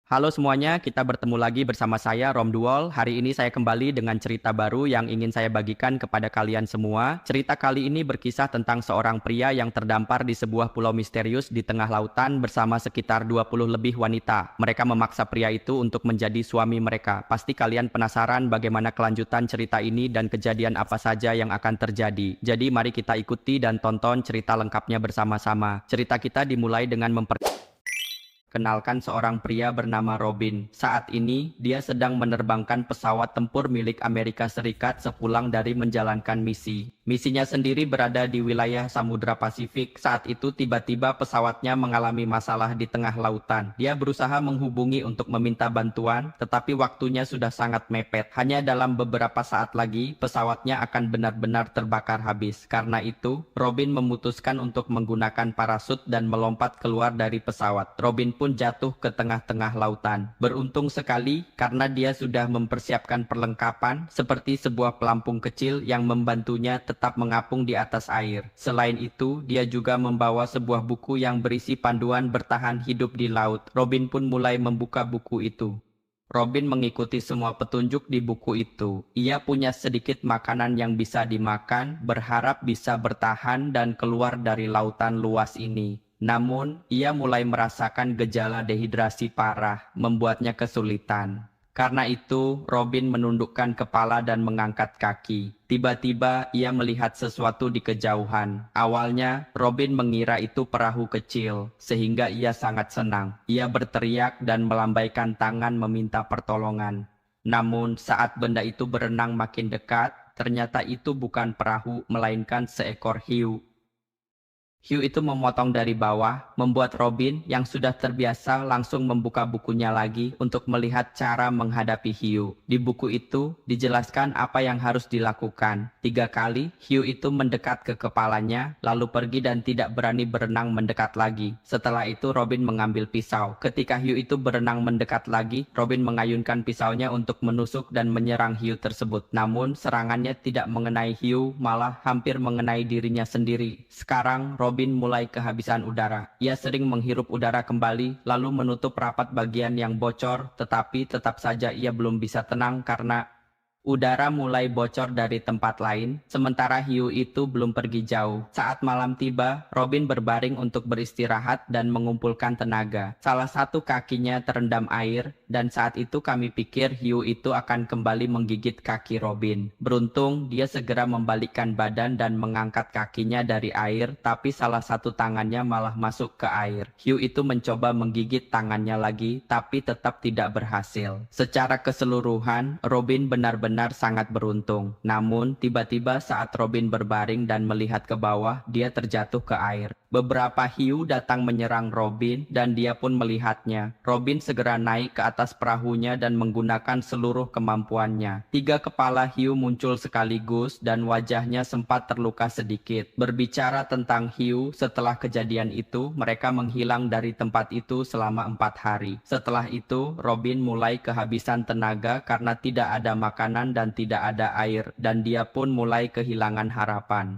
Halo semuanya, kita bertemu lagi bersama saya Rom Duol. Hari ini saya kembali dengan cerita baru yang ingin saya bagikan kepada kalian semua. Cerita kali ini berkisah tentang seorang pria yang terdampar di sebuah pulau misterius di tengah lautan bersama sekitar 20 lebih wanita. Mereka memaksa pria itu untuk menjadi suami mereka. Pasti kalian penasaran bagaimana kelanjutan cerita ini dan kejadian apa saja yang akan terjadi. Jadi mari kita ikuti dan tonton cerita lengkapnya bersama-sama. Cerita kita dimulai dengan Kenalkan seorang pria bernama Robin. Saat ini, dia sedang menerbangkan pesawat tempur milik Amerika Serikat sepulang dari menjalankan misi. Misinya sendiri berada di wilayah Samudra Pasifik. Saat itu tiba-tiba pesawatnya mengalami masalah di tengah lautan. Dia berusaha menghubungi untuk meminta bantuan, tetapi waktunya sudah sangat mepet. Hanya dalam beberapa saat lagi, pesawatnya akan benar-benar terbakar habis. Karena itu, Robin memutuskan untuk menggunakan parasut dan melompat keluar dari pesawat. Robin pun jatuh ke tengah-tengah lautan. Beruntung sekali karena dia sudah mempersiapkan perlengkapan seperti sebuah pelampung kecil yang membantunya tetap mengapung di atas air. Selain itu, dia juga membawa sebuah buku yang berisi panduan bertahan hidup di laut. Robin pun mulai membuka buku itu. Robin mengikuti semua petunjuk di buku itu. Ia punya sedikit makanan yang bisa dimakan, berharap bisa bertahan dan keluar dari lautan luas ini. Namun, ia mulai merasakan gejala dehidrasi parah, membuatnya kesulitan. Karena itu, Robin menundukkan kepala dan mengangkat kaki. Tiba-tiba, ia melihat sesuatu di kejauhan. Awalnya, Robin mengira itu perahu kecil, sehingga ia sangat senang. Ia berteriak dan melambaikan tangan meminta pertolongan. Namun, saat benda itu berenang makin dekat, ternyata itu bukan perahu, melainkan seekor hiu. Hiu itu memotong dari bawah, membuat Robin yang sudah terbiasa langsung membuka bukunya lagi untuk melihat cara menghadapi hiu. Di buku itu dijelaskan apa yang harus dilakukan. 3 kali hiu itu mendekat ke kepalanya, lalu pergi dan tidak berani berenang mendekat lagi. Setelah itu Robin mengambil pisau. Ketika hiu itu berenang mendekat lagi, Robin mengayunkan pisaunya untuk menusuk dan menyerang hiu tersebut. Namun serangannya tidak mengenai hiu, malah hampir mengenai dirinya sendiri. Sekarang Robin mulai kehabisan udara. Ia sering menghirup udara kembali, lalu menutup rapat bagian yang bocor, tetapi tetap saja ia belum bisa tenang karena udara mulai bocor dari tempat lain, sementara hiu itu belum pergi jauh. Saat malam tiba, Robin berbaring untuk beristirahat dan mengumpulkan tenaga. Salah satu kakinya terendam air, dan saat itu kami pikir hiu itu akan kembali menggigit kaki Robin. Beruntung, dia segera membalikkan badan dan mengangkat kakinya dari air, tapi salah satu tangannya malah masuk ke air. Hiu itu mencoba menggigit tangannya lagi, tapi tetap tidak berhasil. Secara keseluruhan, Robin benar-benar sangat beruntung. Namun, tiba-tiba saat Robin berbaring dan melihat ke bawah, dia terjatuh ke air. Beberapa hiu datang menyerang Robin dan dia pun melihatnya. Robin segera naik ke atas perahunya dan menggunakan seluruh kemampuannya. 3 kepala hiu muncul sekaligus dan wajahnya sempat terluka sedikit. Berbicara tentang hiu, setelah kejadian itu, mereka menghilang dari tempat itu selama 4 hari. Setelah itu, Robin mulai kehabisan tenaga karena tidak ada makanan dan tidak ada air, dan dia pun mulai kehilangan harapan.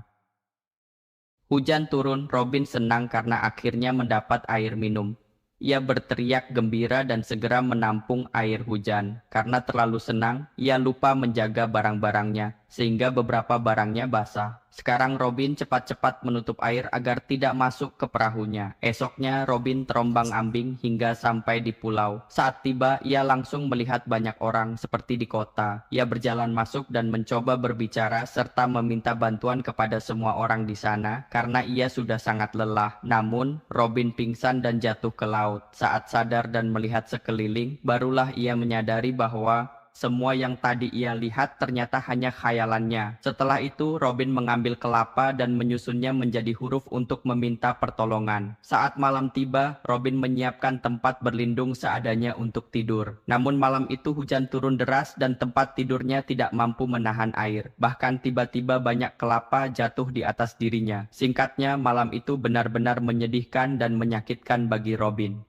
Hujan turun, Robin senang karena akhirnya mendapat air minum. Ia berteriak gembira dan segera menampung air hujan. Karena terlalu senang, ia lupa menjaga barang-barangnya, sehingga beberapa barangnya basah. Sekarang Robin cepat-cepat menutup air agar tidak masuk ke perahunya. Esoknya Robin terombang-ambing hingga sampai di pulau. Saat tiba, ia langsung melihat banyak orang seperti di kota. Ia berjalan masuk dan mencoba berbicara serta meminta bantuan kepada semua orang di sana karena ia sudah sangat lelah. Namun, Robin pingsan dan jatuh ke laut. Saat sadar dan melihat sekeliling, barulah ia menyadari bahwa semua yang tadi ia lihat ternyata hanya khayalannya. Setelah itu, Robin mengambil kelapa dan menyusunnya menjadi huruf untuk meminta pertolongan. Saat malam tiba, Robin menyiapkan tempat berlindung seadanya untuk tidur. Namun malam itu hujan turun deras dan tempat tidurnya tidak mampu menahan air. Bahkan tiba-tiba banyak kelapa jatuh di atas dirinya. Singkatnya, malam itu benar-benar menyedihkan dan menyakitkan bagi Robin.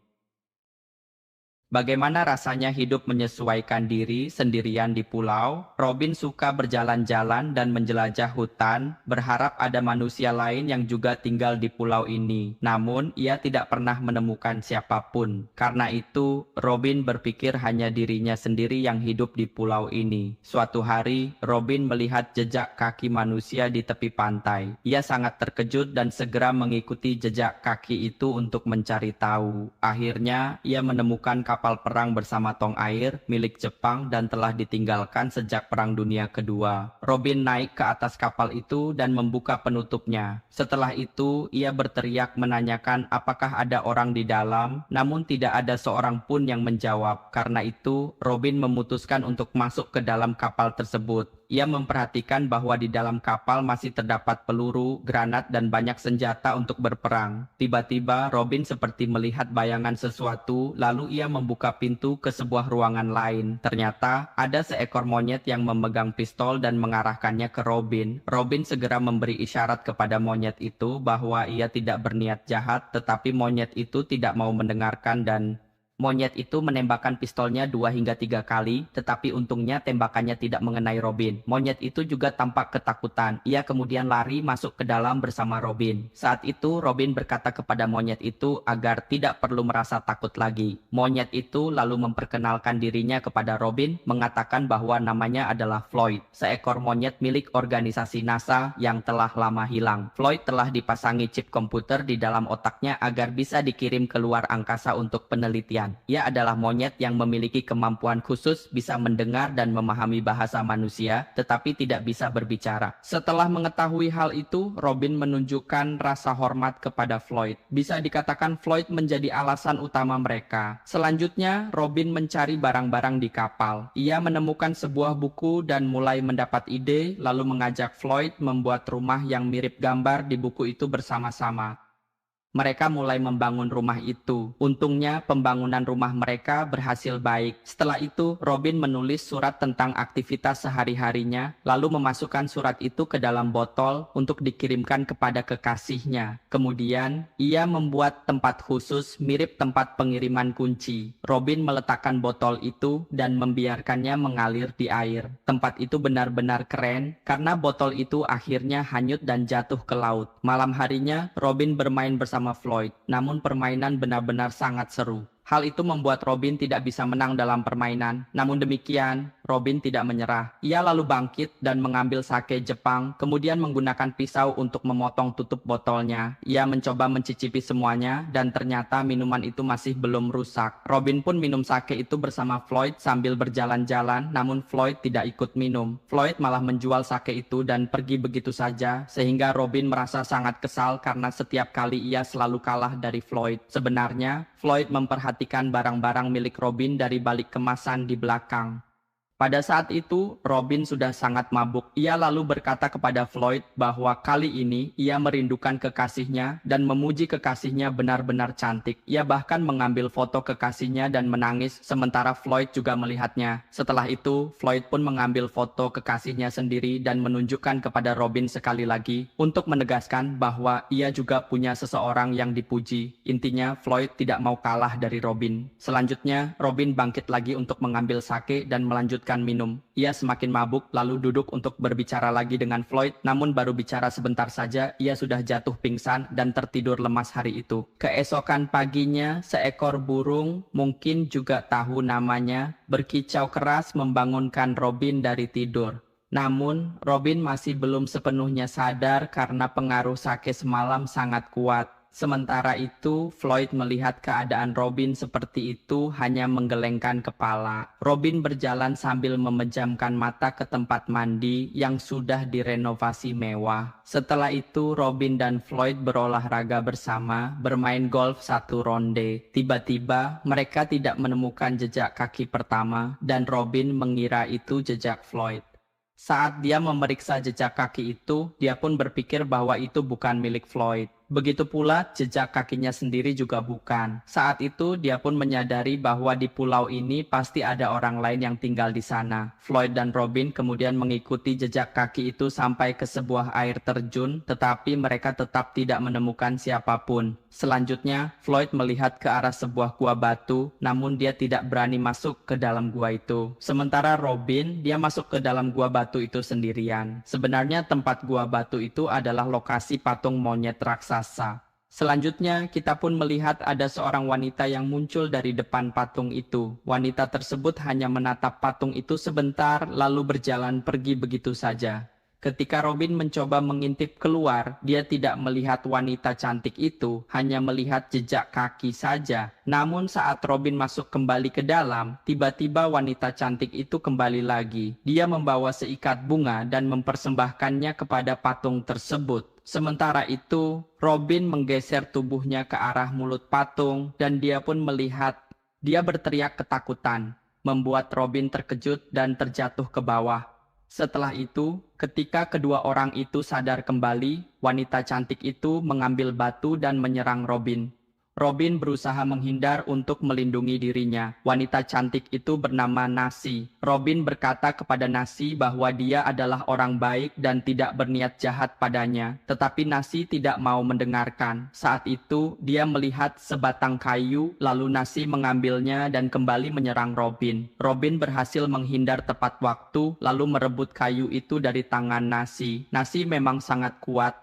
Bagaimana rasanya hidup menyesuaikan diri sendirian di pulau? Robin suka berjalan-jalan dan menjelajah hutan, berharap ada manusia lain yang juga tinggal di pulau ini. Namun, ia tidak pernah menemukan siapapun. Karena itu, Robin berpikir hanya dirinya sendiri yang hidup di pulau ini. Suatu hari, Robin melihat jejak kaki manusia di tepi pantai. Ia sangat terkejut dan segera mengikuti jejak kaki itu untuk mencari tahu. Akhirnya, ia menemukan kapal perang bersama tong air milik Jepang dan telah ditinggalkan sejak Perang Dunia Kedua. Robin naik ke atas kapal itu dan membuka penutupnya. Setelah itu, ia berteriak menanyakan apakah ada orang di dalam, namun tidak ada seorang pun yang menjawab. Karena itu, Robin memutuskan untuk masuk ke dalam kapal tersebut. Ia memperhatikan bahwa di dalam kapal masih terdapat peluru, granat, dan banyak senjata untuk berperang. Tiba-tiba, Robin seperti melihat bayangan sesuatu, lalu ia membuka pintu ke sebuah ruangan lain. Ternyata, ada seekor monyet yang memegang pistol dan mengarahkannya ke Robin. Robin segera memberi isyarat kepada monyet itu bahwa ia tidak berniat jahat, tetapi monyet itu tidak mau mendengarkan dan monyet itu menembakkan pistolnya 2 hingga 3 kali, tetapi untungnya tembakannya tidak mengenai Robin. Monyet itu juga tampak ketakutan. Ia kemudian lari masuk ke dalam bersama Robin. Saat itu Robin berkata kepada monyet itu agar tidak perlu merasa takut lagi. Monyet itu lalu memperkenalkan dirinya kepada Robin, mengatakan bahwa namanya adalah Floyd, seekor monyet milik organisasi NASA yang telah lama hilang. Floyd telah dipasangi chip komputer di dalam otaknya agar bisa dikirim ke luar angkasa untuk penelitian. Ia adalah monyet yang memiliki kemampuan khusus bisa mendengar dan memahami bahasa manusia, tetapi tidak bisa berbicara. Setelah mengetahui hal itu, Robin menunjukkan rasa hormat kepada Floyd. Bisa dikatakan Floyd menjadi alasan utama mereka. Selanjutnya, Robin mencari barang-barang di kapal. Ia menemukan sebuah buku dan mulai mendapat ide, lalu mengajak Floyd membuat rumah yang mirip gambar di buku itu bersama-sama. Mereka mulai membangun rumah itu. Untungnya pembangunan rumah mereka berhasil baik. Setelah itu, Robin menulis surat tentang aktivitas sehari-harinya, lalu memasukkan surat itu ke dalam botol untuk dikirimkan kepada kekasihnya. Kemudian, ia membuat tempat khusus mirip tempat pengiriman kunci. Robin meletakkan botol itu dan membiarkannya mengalir di air. Tempat itu benar-benar keren karena botol itu akhirnya hanyut dan jatuh ke laut. Malam harinya, Robin bermain bersama Floyd, namun permainan benar-benar sangat seru. Hal itu membuat Robin tidak bisa menang dalam permainan. Namun demikian, Robin tidak menyerah. Ia lalu bangkit dan mengambil sake Jepang, kemudian menggunakan pisau untuk memotong tutup botolnya. Ia mencoba mencicipi semuanya, dan ternyata minuman itu masih belum rusak. Robin pun minum sake itu bersama Floyd sambil berjalan-jalan, namun Floyd tidak ikut minum. Floyd malah menjual sake itu dan pergi begitu saja, sehingga Robin merasa sangat kesal karena setiap kali ia selalu kalah dari Floyd. Sebenarnya, Floyd memperhatikan barang-barang milik Robin dari balik kemasan di belakang. Pada saat itu, Robin sudah sangat mabuk. Ia lalu berkata kepada Floyd bahwa kali ini ia merindukan kekasihnya dan memuji kekasihnya benar-benar cantik. Ia bahkan mengambil foto kekasihnya dan menangis sementara Floyd juga melihatnya. Setelah itu, Floyd pun mengambil foto kekasihnya sendiri dan menunjukkan kepada Robin sekali lagi untuk menegaskan bahwa ia juga punya seseorang yang dipuji. Intinya, Floyd tidak mau kalah dari Robin. Selanjutnya, Robin bangkit lagi untuk mengambil sake dan melanjutkan minum. Ia semakin mabuk lalu duduk untuk berbicara lagi dengan Floyd, namun baru bicara sebentar saja ia sudah jatuh pingsan dan tertidur lemas hari itu. Keesokan paginya, seekor burung, mungkin juga tahu namanya, berkicau keras membangunkan Robin dari tidur. Namun, Robin masih belum sepenuhnya sadar karena pengaruh sake semalam sangat kuat. Sementara itu, Floyd melihat keadaan Robin seperti itu hanya menggelengkan kepala. Robin berjalan sambil memejamkan mata ke tempat mandi yang sudah direnovasi mewah. Setelah itu, Robin dan Floyd berolahraga bersama, bermain golf 1 ronde. Tiba-tiba, mereka tidak menemukan jejak kaki pertama, dan Robin mengira itu jejak Floyd. Saat dia memeriksa jejak kaki itu, dia pun berpikir bahwa itu bukan milik Floyd. Begitu pula jejak kakinya sendiri juga bukan. Saat itu dia pun menyadari bahwa di pulau ini pasti ada orang lain yang tinggal di sana. Floyd dan Robin kemudian mengikuti jejak kaki itu sampai ke sebuah air terjun, tetapi mereka tetap tidak menemukan siapapun. Selanjutnya, Floyd melihat ke arah sebuah gua batu, namun dia tidak berani masuk ke dalam gua itu. Sementara Robin, dia masuk ke dalam gua batu itu sendirian. Sebenarnya tempat gua batu itu adalah lokasi patung monyet raksasa. Selanjutnya, kita pun melihat ada seorang wanita yang muncul dari depan patung itu. Wanita tersebut hanya menatap patung itu sebentar, lalu berjalan pergi begitu saja. Ketika Robin mencoba mengintip keluar, dia tidak melihat wanita cantik itu, hanya melihat jejak kaki saja. Namun saat Robin masuk kembali ke dalam, tiba-tiba wanita cantik itu kembali lagi. Dia membawa seikat bunga dan mempersembahkannya kepada patung tersebut. Sementara itu, Robin menggeser tubuhnya ke arah mulut patung dan dia pun melihat. Dia berteriak ketakutan, membuat Robin terkejut dan terjatuh ke bawah. Setelah itu, ketika kedua orang itu sadar kembali, wanita cantik itu mengambil batu dan menyerang Robin. Robin berusaha menghindar untuk melindungi dirinya. Wanita cantik itu bernama Nasi. Robin berkata kepada Nasi bahwa dia adalah orang baik dan tidak berniat jahat padanya. Tetapi Nasi tidak mau mendengarkan. Saat itu, dia melihat sebatang kayu, lalu Nasi mengambilnya dan kembali menyerang Robin. Robin berhasil menghindar tepat waktu, lalu merebut kayu itu dari tangan Nasi. Nasi memang sangat kuat.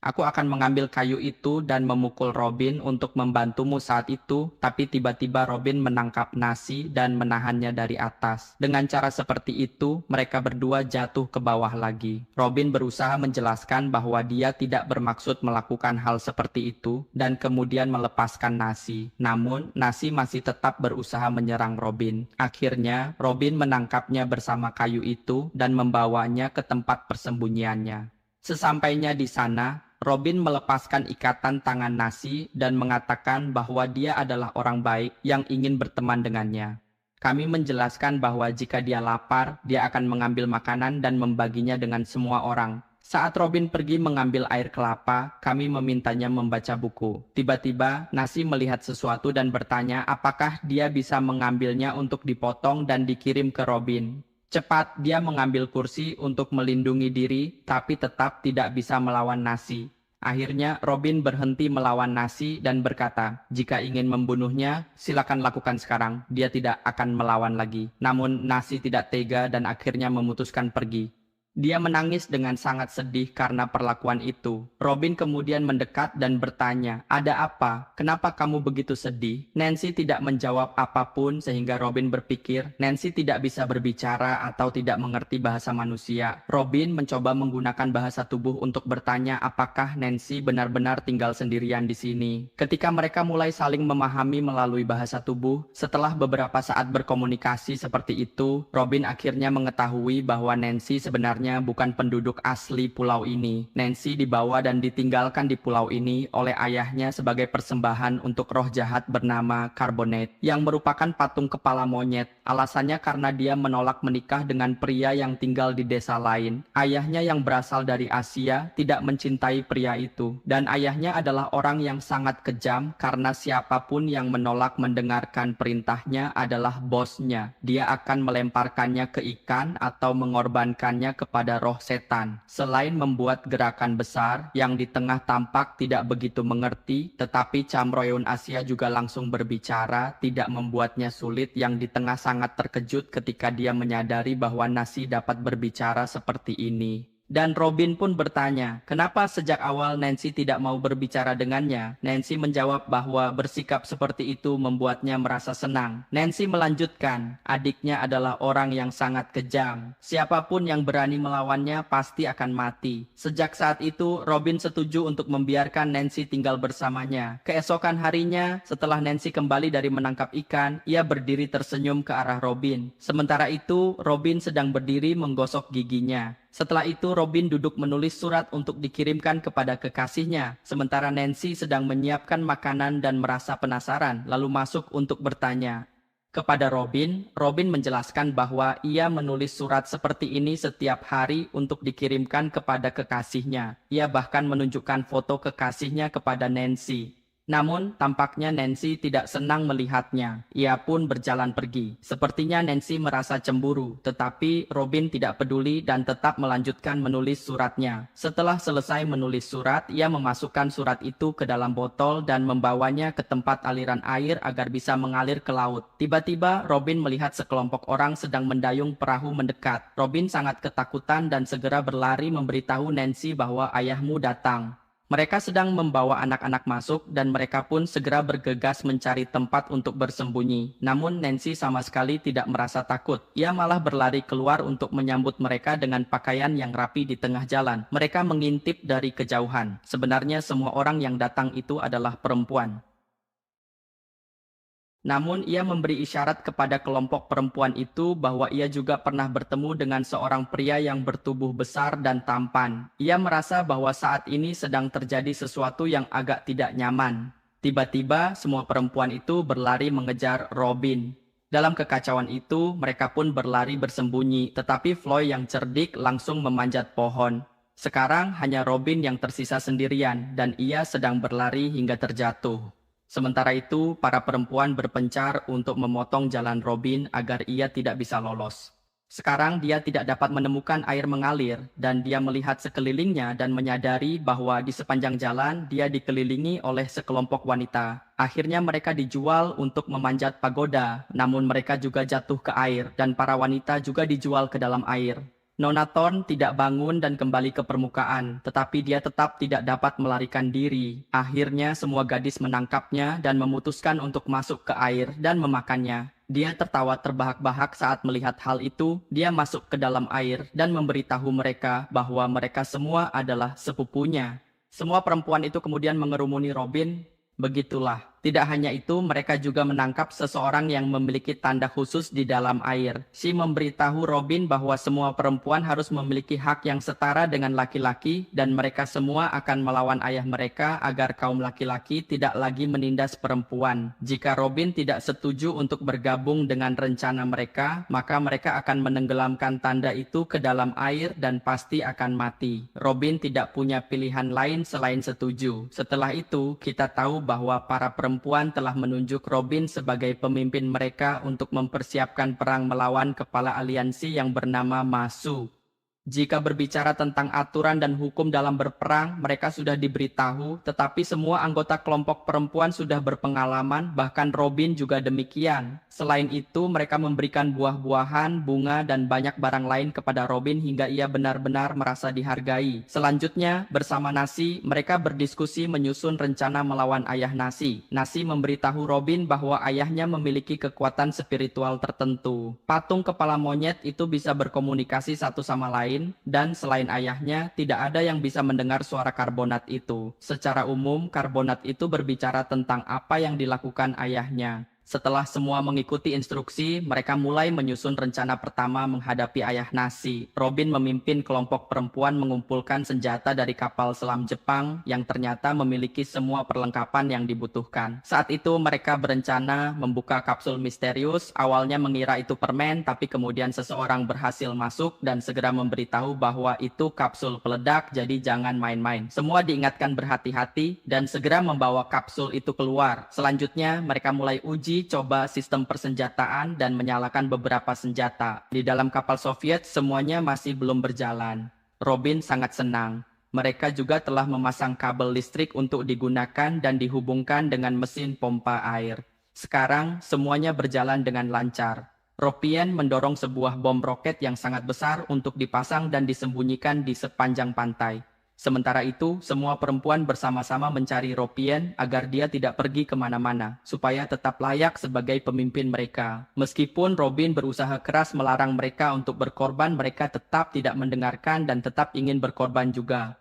Aku akan mengambil kayu itu dan memukul Robin untuk membantumu saat itu, tapi tiba-tiba Robin menangkap Nasi dan menahannya dari atas. Dengan cara seperti itu, mereka berdua jatuh ke bawah lagi. Robin berusaha menjelaskan bahwa dia tidak bermaksud melakukan hal seperti itu dan kemudian melepaskan Nasi. Namun, Nasi masih tetap berusaha menyerang Robin. Akhirnya, Robin menangkapnya bersama kayu itu dan membawanya ke tempat persembunyiannya. Sesampainya di sana, Robin melepaskan ikatan tangan Nasi dan mengatakan bahwa dia adalah orang baik yang ingin berteman dengannya. Kami menjelaskan bahwa jika dia lapar, dia akan mengambil makanan dan membaginya dengan semua orang. Saat Robin pergi mengambil air kelapa, kami memintanya membaca buku. Tiba-tiba, Nasi melihat sesuatu dan bertanya apakah dia bisa mengambilnya untuk dipotong dan dikirim ke Robin. Cepat dia mengambil kursi untuk melindungi diri, tapi tetap tidak bisa melawan Nasi. Akhirnya Robin berhenti melawan Nasi dan berkata, jika ingin membunuhnya, silakan lakukan sekarang. Dia tidak akan melawan lagi. Namun Nasi tidak tega dan akhirnya memutuskan pergi. Dia menangis dengan sangat sedih karena perlakuan itu. Robin kemudian mendekat dan bertanya, "Ada apa? Kenapa kamu begitu sedih?" Nancy tidak menjawab apapun sehingga Robin berpikir Nancy tidak bisa berbicara atau tidak mengerti bahasa manusia. Robin mencoba menggunakan bahasa tubuh untuk bertanya apakah Nancy benar-benar tinggal sendirian di sini. Ketika mereka mulai saling memahami melalui bahasa tubuh, setelah beberapa saat berkomunikasi seperti itu, Robin akhirnya mengetahui bahwa Nancy sebenarnya bukan penduduk asli pulau ini. Nancy dibawa dan ditinggalkan di pulau ini oleh ayahnya sebagai persembahan untuk roh jahat bernama Carbonate, yang merupakan patung kepala monyet. Alasannya karena dia menolak menikah dengan pria yang tinggal di desa lain. Ayahnya yang berasal dari Asia tidak mencintai pria itu, dan ayahnya adalah orang yang sangat kejam karena siapapun yang menolak mendengarkan perintahnya adalah bosnya. Dia akan melemparkannya ke ikan atau mengorbankannya kepada roh setan. Selain membuat gerakan besar yang di tengah tampak tidak begitu mengerti, tetapi Chamroyun Asia juga langsung berbicara, tidak membuatnya sulit yang di tengah sangat terkejut ketika dia menyadari bahwa Nasi dapat berbicara seperti ini. Dan Robin pun bertanya, kenapa sejak awal Nancy tidak mau berbicara dengannya? Nancy menjawab bahwa bersikap seperti itu membuatnya merasa senang. Nancy melanjutkan, adiknya adalah orang yang sangat kejam. Siapapun yang berani melawannya pasti akan mati. Sejak saat itu, Robin setuju untuk membiarkan Nancy tinggal bersamanya. Keesokan harinya, setelah Nancy kembali dari menangkap ikan, ia berdiri tersenyum ke arah Robin. Sementara itu, Robin sedang berdiri menggosok giginya. Setelah itu Robin duduk menulis surat untuk dikirimkan kepada kekasihnya, sementara Nancy sedang menyiapkan makanan dan merasa penasaran, lalu masuk untuk bertanya. Kepada Robin, Robin menjelaskan bahwa ia menulis surat seperti ini setiap hari untuk dikirimkan kepada kekasihnya. Ia bahkan menunjukkan foto kekasihnya kepada Nancy. Namun, tampaknya Nancy tidak senang melihatnya. Ia pun berjalan pergi. Sepertinya Nancy merasa cemburu, tetapi Robin tidak peduli dan tetap melanjutkan menulis suratnya. Setelah selesai menulis surat, ia memasukkan surat itu ke dalam botol dan membawanya ke tempat aliran air agar bisa mengalir ke laut. Tiba-tiba, Robin melihat sekelompok orang sedang mendayung perahu mendekat. Robin sangat ketakutan dan segera berlari memberitahu Nancy bahwa ayahmu datang. Mereka sedang membawa anak-anak masuk dan mereka pun segera bergegas mencari tempat untuk bersembunyi. Namun Nancy sama sekali tidak merasa takut. Ia malah berlari keluar untuk menyambut mereka dengan pakaian yang rapi di tengah jalan. Mereka mengintip dari kejauhan. Sebenarnya semua orang yang datang itu adalah perempuan. Namun ia memberi isyarat kepada kelompok perempuan itu bahwa ia juga pernah bertemu dengan seorang pria yang bertubuh besar dan tampan. Ia merasa bahwa saat ini sedang terjadi sesuatu yang agak tidak nyaman. Tiba-tiba semua perempuan itu berlari mengejar Robin. Dalam kekacauan itu, mereka pun berlari bersembunyi, tetapi Floyd yang cerdik langsung memanjat pohon. Sekarang hanya Robin yang tersisa sendirian dan ia sedang berlari hingga terjatuh. Sementara itu, para perempuan berpencar untuk memotong jalan Robin agar ia tidak bisa lolos. Sekarang dia tidak dapat menemukan air mengalir dan dia melihat sekelilingnya dan menyadari bahwa di sepanjang jalan dia dikelilingi oleh sekelompok wanita. Akhirnya mereka dijual untuk memanjat pagoda, namun mereka juga jatuh ke air dan para wanita juga dijual ke dalam air. Nona Thorne tidak bangun dan kembali ke permukaan, tetapi dia tetap tidak dapat melarikan diri. Akhirnya semua gadis menangkapnya dan memutuskan untuk masuk ke air dan memakannya. Dia tertawa terbahak-bahak saat melihat hal itu. Dia masuk ke dalam air dan memberitahu mereka bahwa mereka semua adalah sepupunya. Semua perempuan itu kemudian mengerumuni Robin. Begitulah. Tidak hanya itu, mereka juga menangkap seseorang yang memiliki tanda khusus di dalam air. She memberitahu Robin bahwa semua perempuan harus memiliki hak yang setara dengan laki-laki dan mereka semua akan melawan ayah mereka agar kaum laki-laki tidak lagi menindas perempuan. Jika Robin tidak setuju untuk bergabung dengan rencana mereka, maka mereka akan menenggelamkan tanda itu ke dalam air dan pasti akan mati. Robin tidak punya pilihan lain selain setuju. Setelah itu, kita tahu bahwa para perempuan telah menunjuk Robin sebagai pemimpin mereka untuk mempersiapkan perang melawan kepala aliansi yang bernama Masu. Jika berbicara tentang aturan dan hukum dalam berperang, mereka sudah diberitahu, tetapi semua anggota kelompok perempuan sudah berpengalaman, bahkan Robin juga demikian. Selain itu, mereka memberikan buah-buahan, bunga, dan banyak barang lain kepada Robin hingga ia benar-benar merasa dihargai. Selanjutnya, bersama Nasi, mereka berdiskusi menyusun rencana melawan ayah Nasi. Nasi memberitahu Robin bahwa ayahnya memiliki kekuatan spiritual tertentu. Patung kepala monyet itu bisa berkomunikasi satu sama lain, dan selain ayahnya, tidak ada yang bisa mendengar suara karbonat itu. Secara umum, karbonat itu berbicara tentang apa yang dilakukan ayahnya. Setelah semua mengikuti instruksi, mereka mulai menyusun rencana pertama menghadapi ayah Nasi. Robin memimpin kelompok perempuan mengumpulkan senjata dari kapal selam Jepang yang ternyata memiliki semua perlengkapan yang dibutuhkan. Saat itu mereka berencana membuka kapsul misterius. Awalnya mengira itu permen, tapi kemudian seseorang berhasil masuk dan segera memberitahu bahwa itu kapsul peledak, jadi jangan main-main. Semua diingatkan berhati-hati dan segera membawa kapsul itu keluar. Selanjutnya mereka mulai uji coba sistem persenjataan dan menyalakan beberapa senjata. Di dalam kapal Soviet semuanya masih belum berjalan. Robin sangat senang. Mereka juga telah memasang kabel listrik untuk digunakan dan dihubungkan dengan mesin pompa air. Sekarang semuanya berjalan dengan lancar. Robin mendorong sebuah bom roket yang sangat besar untuk dipasang dan disembunyikan di sepanjang pantai. Sementara itu, semua perempuan bersama-sama mencari Robin agar dia tidak pergi kemana-mana, supaya tetap layak sebagai pemimpin mereka. Meskipun Robin berusaha keras melarang mereka untuk berkorban, mereka tetap tidak mendengarkan dan tetap ingin berkorban juga.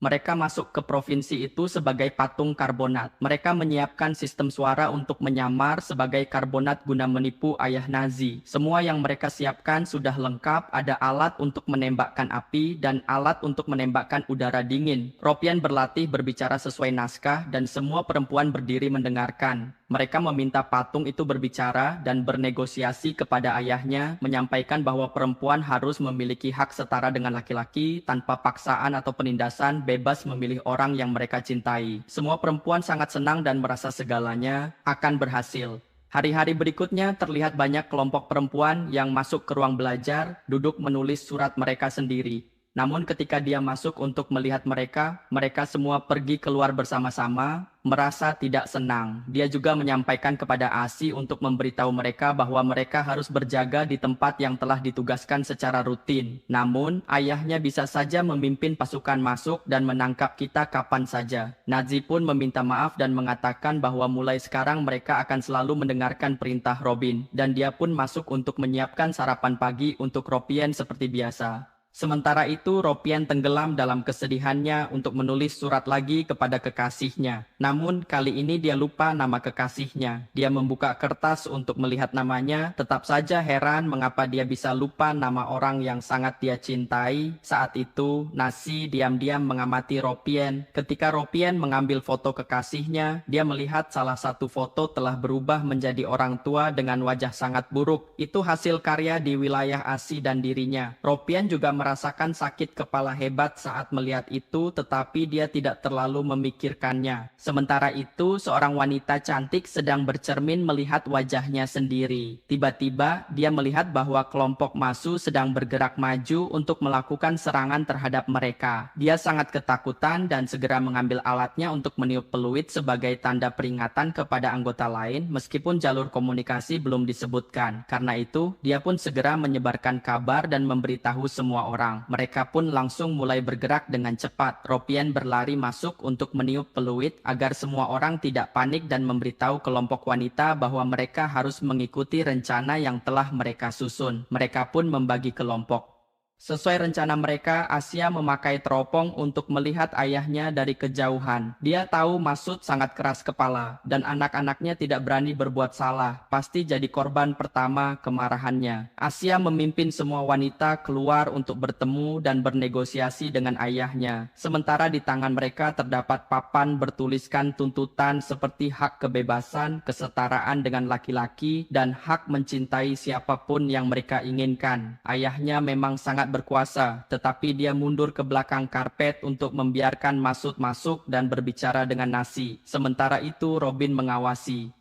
Mereka masuk ke provinsi itu sebagai patung karbonat. Mereka menyiapkan sistem suara untuk menyamar sebagai karbonat guna menipu ayah Nazi. Semua yang mereka siapkan sudah lengkap, ada alat untuk menembakkan api dan alat untuk menembakkan udara dingin. Ropian berlatih berbicara sesuai naskah dan semua perempuan berdiri mendengarkan. Mereka meminta patung itu berbicara dan bernegosiasi kepada ayahnya, menyampaikan bahwa perempuan harus memiliki hak setara dengan laki-laki tanpa paksaan atau penindasan, bebas memilih orang yang mereka cintai. Semua perempuan sangat senang dan merasa segalanya akan berhasil. Hari-hari berikutnya terlihat banyak kelompok perempuan yang masuk ke ruang belajar, duduk menulis surat mereka sendiri. Namun ketika dia masuk untuk melihat mereka, mereka semua pergi keluar bersama-sama, merasa tidak senang. Dia juga menyampaikan kepada Asi untuk memberitahu mereka bahwa mereka harus berjaga di tempat yang telah ditugaskan secara rutin. Namun, ayahnya bisa saja memimpin pasukan masuk dan menangkap kita kapan saja. Nazi pun meminta maaf dan mengatakan bahwa mulai sekarang mereka akan selalu mendengarkan perintah Robin, dan dia pun masuk untuk menyiapkan sarapan pagi untuk Ropian seperti biasa. Sementara itu, Ropian tenggelam dalam kesedihannya untuk menulis surat lagi kepada kekasihnya. Namun, kali ini dia lupa nama kekasihnya. Dia membuka kertas untuk melihat namanya, tetap saja heran mengapa dia bisa lupa nama orang yang sangat dia cintai. Saat itu, Nasi diam-diam mengamati Ropian. Ketika Ropian mengambil foto kekasihnya, dia melihat salah satu foto telah berubah menjadi orang tua dengan wajah sangat buruk. Itu hasil karya di wilayah Asi dan dirinya. Ropian juga merasakan sakit kepala hebat saat melihat itu, tetapi dia tidak terlalu memikirkannya. Sementara itu, seorang wanita cantik sedang bercermin melihat wajahnya sendiri. Tiba-tiba, dia melihat bahwa kelompok Masu sedang bergerak maju untuk melakukan serangan terhadap mereka. Dia sangat ketakutan dan segera mengambil alatnya untuk meniup peluit sebagai tanda peringatan kepada anggota lain, meskipun jalur komunikasi belum disebutkan. Karena itu, dia pun segera menyebarkan kabar dan memberitahu semua orang. Mereka pun langsung mulai bergerak dengan cepat. Ropian berlari masuk untuk meniup peluit agar semua orang tidak panik dan memberitahu kelompok wanita bahwa mereka harus mengikuti rencana yang telah mereka susun. Mereka pun membagi kelompok. Sesuai rencana mereka, Asia memakai teropong untuk melihat ayahnya dari kejauhan. Dia tahu Masud sangat keras kepala, dan anak-anaknya tidak berani berbuat salah. Pasti jadi korban pertama kemarahannya. Asia memimpin semua wanita keluar untuk bertemu dan bernegosiasi dengan ayahnya. Sementara di tangan mereka terdapat papan bertuliskan tuntutan seperti hak kebebasan, kesetaraan dengan laki-laki, dan hak mencintai siapapun yang mereka inginkan. Ayahnya memang sangat berkuasa, tetapi dia mundur ke belakang karpet untuk membiarkan Masud masuk dan berbicara dengan Nasi. Sementara itu, Robin mengawasi.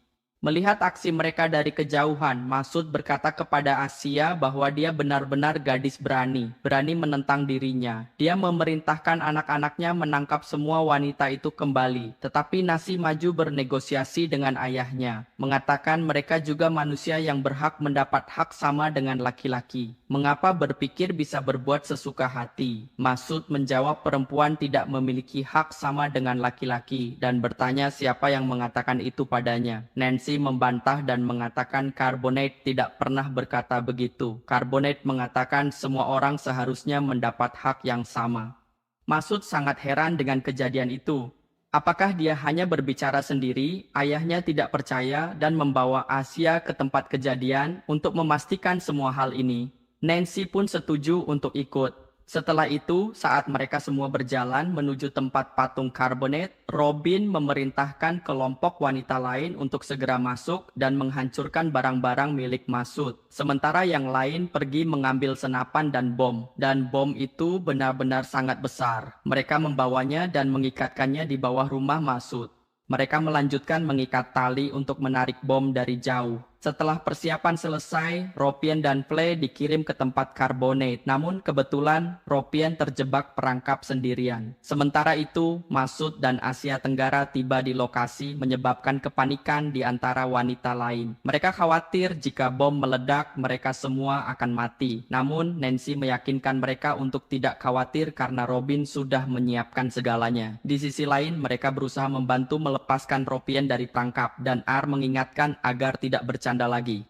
Melihat aksi mereka dari kejauhan, Masud berkata kepada Asia bahwa dia benar-benar gadis berani menentang dirinya. Dia memerintahkan anak-anaknya menangkap semua wanita itu kembali. Tetapi Nasi maju bernegosiasi dengan ayahnya, mengatakan mereka juga manusia yang berhak mendapat hak sama dengan laki-laki. Mengapa berpikir bisa berbuat sesuka hati? Masud menjawab perempuan tidak memiliki hak sama dengan laki-laki dan bertanya siapa yang mengatakan itu padanya. Nancy membantah dan mengatakan Carbonate tidak pernah berkata begitu. Carbonate mengatakan semua orang seharusnya mendapat hak yang sama. Masud sangat heran dengan kejadian itu. Apakah dia hanya berbicara sendiri? Ayahnya tidak percaya dan membawa Asia ke tempat kejadian untuk memastikan semua hal ini. Nancy pun setuju untuk ikut. Setelah itu, saat mereka semua berjalan menuju tempat patung Carbonate, Robin memerintahkan kelompok wanita lain untuk segera masuk dan menghancurkan barang-barang milik Masud. Sementara yang lain pergi mengambil senapan dan bom itu benar-benar sangat besar. Mereka membawanya dan mengikatkannya di bawah rumah Masud. Mereka melanjutkan mengikat tali untuk menarik bom dari jauh. Setelah persiapan selesai, Ropian dan Flay dikirim ke tempat Carbonate. Namun kebetulan Ropian terjebak perangkap sendirian. Sementara itu, Masud dan Asia Tenggara tiba di lokasi menyebabkan kepanikan di antara wanita lain. Mereka khawatir jika bom meledak, mereka semua akan mati. Namun, Nancy meyakinkan mereka untuk tidak khawatir karena Robin sudah menyiapkan segalanya. Di sisi lain, mereka berusaha membantu melepaskan Ropian dari perangkap dan R mengingatkan agar tidak bercanda lagi.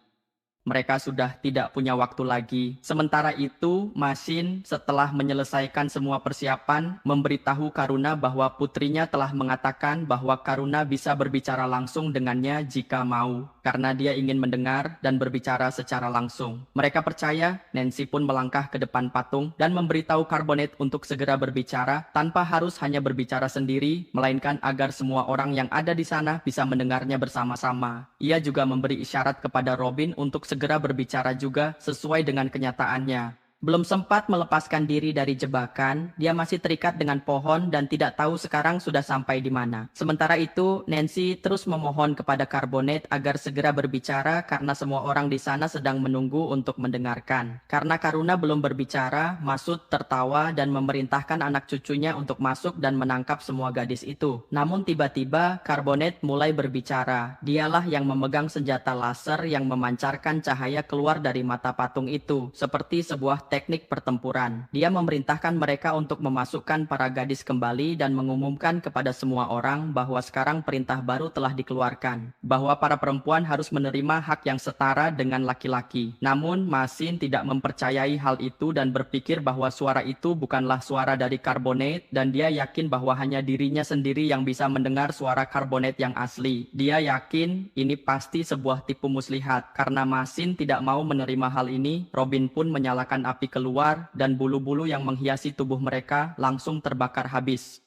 Mereka sudah tidak punya waktu lagi. Sementara itu, Masin setelah menyelesaikan semua persiapan, memberitahu Karuna bahwa putrinya telah mengatakan bahwa Karuna bisa berbicara langsung dengannya jika mau, karena dia ingin mendengar dan berbicara secara langsung. Mereka percaya. Nancy pun melangkah ke depan patung dan memberitahu Carbonet untuk segera berbicara tanpa harus hanya berbicara sendiri, melainkan agar semua orang yang ada di sana bisa mendengarnya bersama-sama. Ia juga memberi isyarat kepada Robin untuk segera berbicara juga sesuai dengan kenyataannya. Belum sempat melepaskan diri dari jebakan, dia masih terikat dengan pohon dan tidak tahu sekarang sudah sampai di mana. Sementara itu, Nancy terus memohon kepada Carbonet agar segera berbicara karena semua orang di sana sedang menunggu untuk mendengarkan. Karena Karuna belum berbicara, Masud tertawa dan memerintahkan anak cucunya untuk masuk dan menangkap semua gadis itu. Namun tiba-tiba Carbonet mulai berbicara. Dialah yang memegang senjata laser yang memancarkan cahaya keluar dari mata patung itu, seperti sebuah teknik pertempuran. Dia memerintahkan mereka untuk memasukkan para gadis kembali dan mengumumkan kepada semua orang bahwa sekarang perintah baru telah dikeluarkan, bahwa para perempuan harus menerima hak yang setara dengan laki-laki. Namun, Masin tidak mempercayai hal itu dan berpikir bahwa suara itu bukanlah suara dari Carbonet, dan dia yakin bahwa hanya dirinya sendiri yang bisa mendengar suara Carbonet yang asli. Dia yakin ini pasti sebuah tipu muslihat. Karena Masin tidak mau menerima hal ini, Robin pun menyalakan api keluar dan bulu-bulu yang menghiasi tubuh mereka langsung terbakar habis.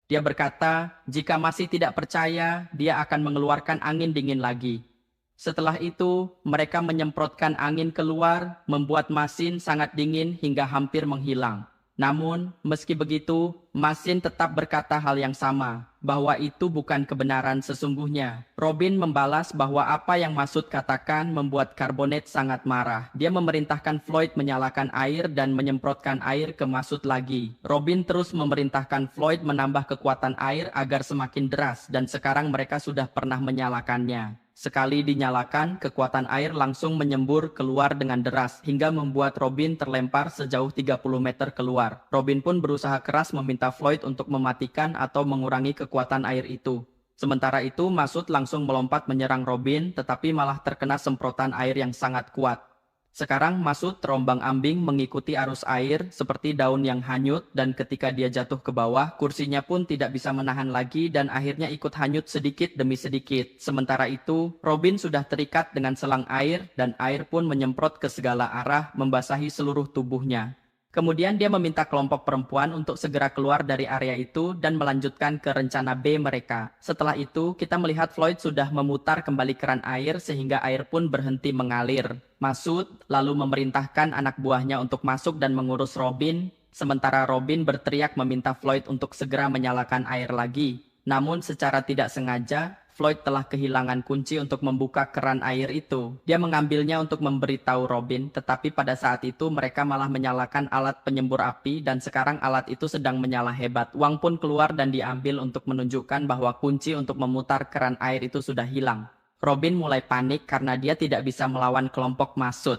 Dia berkata, jika masih tidak percaya, dia akan mengeluarkan angin dingin lagi. Setelah itu, mereka menyemprotkan angin keluar, membuat Masin sangat dingin hingga hampir menghilang. Namun, meski begitu, Masin tetap berkata hal yang sama, bahwa itu bukan kebenaran sesungguhnya. Robin membalas bahwa apa yang Masud katakan membuat Carbonet sangat marah. Dia memerintahkan Floyd menyalakan air dan menyemprotkan air ke Masud lagi. Robin terus memerintahkan Floyd menambah kekuatan air agar semakin deras, dan sekarang mereka sudah pernah menyalakannya. Sekali dinyalakan, kekuatan air langsung menyembur keluar dengan deras, hingga membuat Robin terlempar sejauh 30 meter keluar. Robin pun berusaha keras meminta Floyd untuk mematikan atau mengurangi kekuatan air itu. Sementara itu, Masud langsung melompat menyerang Robin, tetapi malah terkena semprotan air yang sangat kuat. Sekarang Masud terombang-ambing mengikuti arus air seperti daun yang hanyut, dan ketika dia jatuh ke bawah, kursinya pun tidak bisa menahan lagi dan akhirnya ikut hanyut sedikit demi sedikit. Sementara itu, Robin sudah terikat dengan selang air dan air pun menyemprot ke segala arah, membasahi seluruh tubuhnya. Kemudian dia meminta kelompok perempuan untuk segera keluar dari area itu dan melanjutkan ke rencana B mereka. Setelah itu, kita melihat Floyd sudah memutar kembali keran air sehingga air pun berhenti mengalir. Masud lalu memerintahkan anak buahnya untuk masuk dan mengurus Robin, sementara Robin berteriak meminta Floyd untuk segera menyalakan air lagi. Namun secara tidak sengaja, Floyd telah kehilangan kunci untuk membuka keran air itu. Dia mengambilnya untuk memberitahu Robin, tetapi pada saat itu mereka malah menyalakan alat penyembur api dan sekarang alat itu sedang menyala hebat. Uang pun keluar dan diambil untuk menunjukkan bahwa kunci untuk memutar keran air itu sudah hilang. Robin mulai panik karena dia tidak bisa melawan kelompok Masud.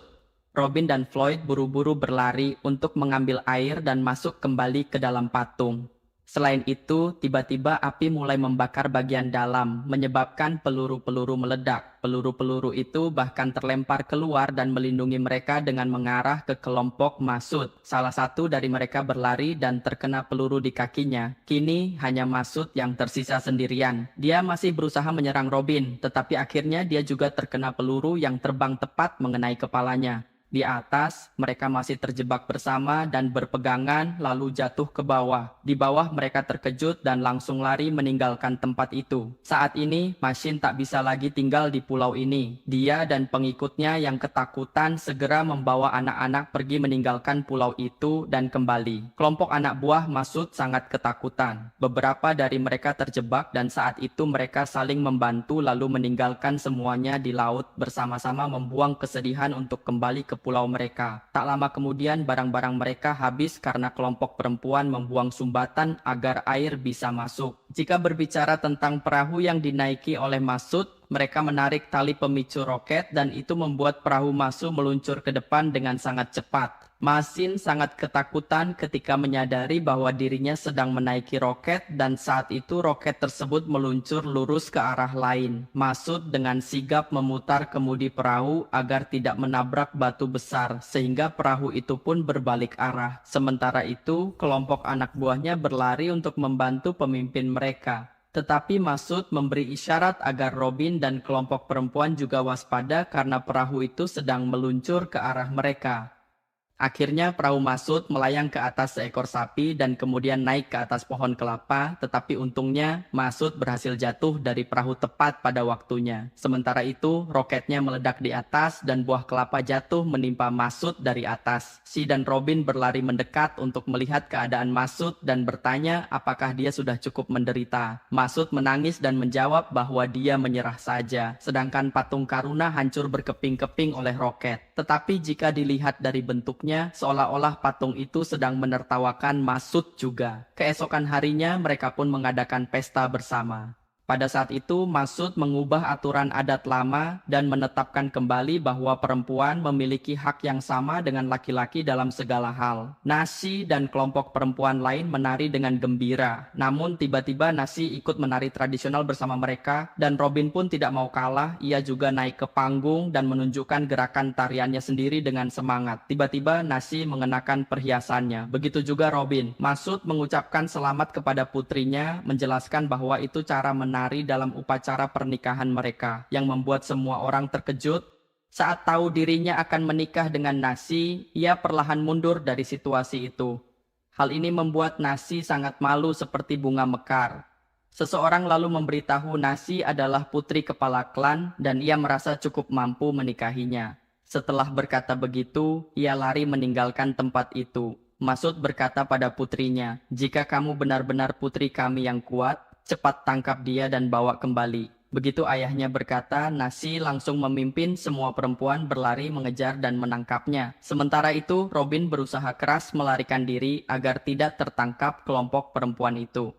Robin dan Floyd buru-buru berlari untuk mengambil air dan masuk kembali ke dalam patung. Selain itu, tiba-tiba api mulai membakar bagian dalam, menyebabkan peluru-peluru meledak. Peluru-peluru itu bahkan terlempar keluar dan melindungi mereka dengan mengarah ke kelompok Masud. Salah satu dari mereka berlari dan terkena peluru di kakinya. Kini hanya Masud yang tersisa sendirian. Dia masih berusaha menyerang Robin, tetapi akhirnya dia juga terkena peluru yang terbang tepat mengenai kepalanya. Di atas, mereka masih terjebak bersama dan berpegangan lalu jatuh ke bawah. Di bawah mereka terkejut dan langsung lari meninggalkan tempat itu. Saat ini, Masin tak bisa lagi tinggal di pulau ini. Dia dan pengikutnya yang ketakutan segera membawa anak-anak pergi meninggalkan pulau itu dan kembali. Kelompok anak buah Masud sangat ketakutan. Beberapa dari mereka terjebak dan saat itu mereka saling membantu lalu meninggalkan semuanya di laut bersama-sama membuang kesedihan untuk kembali ke pulau mereka. Tak lama kemudian barang-barang mereka habis karena kelompok perempuan membuang sumbatan agar air bisa masuk. Jika berbicara tentang perahu yang dinaiki oleh Masud, Mereka menarik tali pemicu roket dan itu membuat perahu Masu meluncur ke depan dengan sangat cepat. Masin sangat ketakutan ketika menyadari bahwa dirinya sedang menaiki roket dan saat itu roket tersebut meluncur lurus ke arah lain. Masud dengan sigap memutar kemudi perahu agar tidak menabrak batu besar sehingga perahu itu pun berbalik arah. Sementara itu, kelompok anak buahnya berlari untuk membantu pemimpin mereka. Tetapi Masud memberi isyarat agar Robin dan kelompok perempuan juga waspada karena perahu itu sedang meluncur ke arah mereka. Akhirnya perahu Masud melayang ke atas seekor sapi dan kemudian naik ke atas pohon kelapa, tetapi untungnya Masud berhasil jatuh dari perahu tepat pada waktunya. Sementara itu, roketnya meledak di atas dan buah kelapa jatuh menimpa Masud dari atas. Si dan Robin berlari mendekat untuk melihat keadaan Masud dan bertanya apakah dia sudah cukup menderita. Masud menangis dan menjawab bahwa dia menyerah saja, sedangkan patung Karuna hancur berkeping-keping oleh roket. Tetapi jika dilihat dari bentuknya, seolah-olah patung itu sedang menertawakan Masud juga. Keesokan harinya mereka pun mengadakan pesta bersama. Pada saat itu Masud mengubah aturan adat lama dan menetapkan kembali bahwa perempuan memiliki hak yang sama dengan laki-laki dalam segala hal. Nasi dan kelompok perempuan lain menari dengan gembira. Namun tiba-tiba Nasi ikut menari tradisional bersama mereka dan Robin pun tidak mau kalah. Ia juga naik ke panggung dan menunjukkan gerakan tariannya sendiri dengan semangat. Tiba-tiba Nasi mengenakan perhiasannya. Begitu juga Robin. Masud mengucapkan selamat kepada putrinya, menjelaskan bahwa itu cara menari dalam upacara pernikahan mereka, yang membuat semua orang terkejut. Saat tahu dirinya akan menikah dengan Nasi, ia perlahan mundur dari situasi itu. Hal ini membuat Nasi sangat malu seperti bunga mekar. Seseorang lalu memberitahu Nasi adalah putri kepala klan dan ia merasa cukup mampu menikahinya. Setelah berkata begitu, ia lari meninggalkan tempat itu. Masud berkata pada putrinya, "Jika kamu benar-benar putri kami yang kuat, cepat tangkap dia dan bawa kembali." Begitu ayahnya berkata, Nasi langsung memimpin semua perempuan berlari mengejar dan menangkapnya. Sementara itu, Robin berusaha keras melarikan diri agar tidak tertangkap kelompok perempuan itu.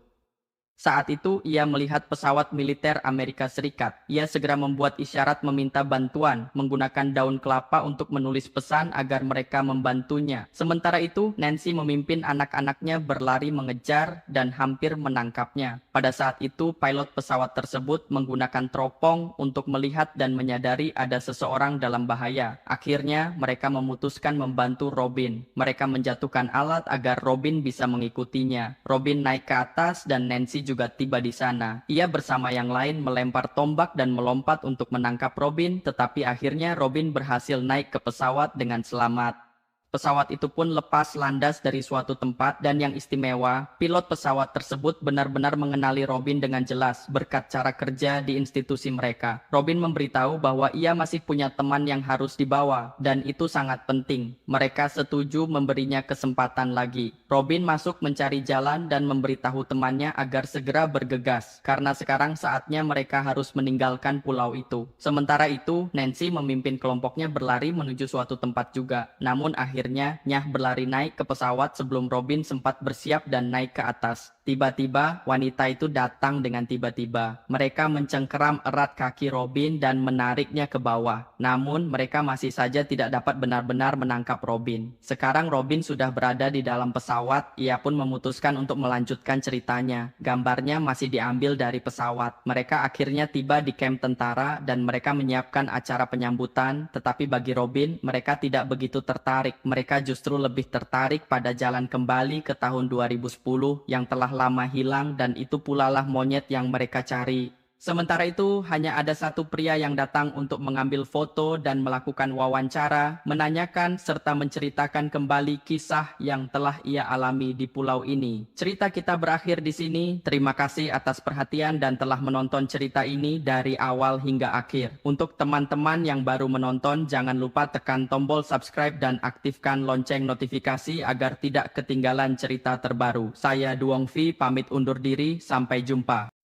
Saat itu, ia melihat pesawat militer Amerika Serikat. Ia segera membuat isyarat meminta bantuan, menggunakan daun kelapa untuk menulis pesan agar mereka membantunya. Sementara itu, Nancy memimpin anak-anaknya berlari mengejar dan hampir menangkapnya. Pada saat itu, pilot pesawat tersebut menggunakan teropong untuk melihat dan menyadari ada seseorang dalam bahaya. Akhirnya, mereka memutuskan membantu Robin. Mereka menjatuhkan alat agar Robin bisa mengikutinya. Robin naik ke atas dan Nancy juga tiba di sana. Ia bersama yang lain melempar tombak dan melompat untuk menangkap Robin, tetapi akhirnya Robin berhasil naik ke pesawat dengan selamat. Pesawat itu pun lepas landas dari suatu tempat dan yang istimewa, pilot pesawat tersebut benar-benar mengenali Robin dengan jelas berkat cara kerja di institusi mereka. Robin memberitahu bahwa ia masih punya teman yang harus dibawa dan itu sangat penting. Mereka setuju memberinya kesempatan lagi. Robin masuk mencari jalan dan memberitahu temannya agar segera bergegas karena sekarang saatnya mereka harus meninggalkan pulau itu. Sementara itu, Nancy memimpin kelompoknya berlari menuju suatu tempat juga. Namun akhirnya Nyah berlari naik ke pesawat sebelum Robin sempat bersiap dan naik ke atas. Tiba-tiba, wanita itu datang dengan tiba-tiba. Mereka mencengkeram erat kaki Robin dan menariknya ke bawah. Namun, mereka masih saja tidak dapat benar-benar menangkap Robin. Sekarang Robin sudah berada di dalam pesawat, ia pun memutuskan untuk melanjutkan ceritanya. Gambarnya masih diambil dari pesawat. Mereka akhirnya tiba di kamp tentara dan mereka menyiapkan acara penyambutan, tetapi bagi Robin, mereka tidak begitu tertarik. Mereka justru lebih tertarik pada jalan kembali ke tahun 2010 yang telah lama hilang dan itu pula lah monyet yang mereka cari. Sementara itu, hanya ada satu pria yang datang untuk mengambil foto dan melakukan wawancara, menanyakan serta menceritakan kembali kisah yang telah ia alami di pulau ini. Cerita kita berakhir di sini. Terima kasih atas perhatian dan telah menonton cerita ini dari awal hingga akhir. Untuk teman-teman yang baru menonton, jangan lupa tekan tombol subscribe dan aktifkan lonceng notifikasi agar tidak ketinggalan cerita terbaru. Saya Duong V pamit undur diri, sampai jumpa.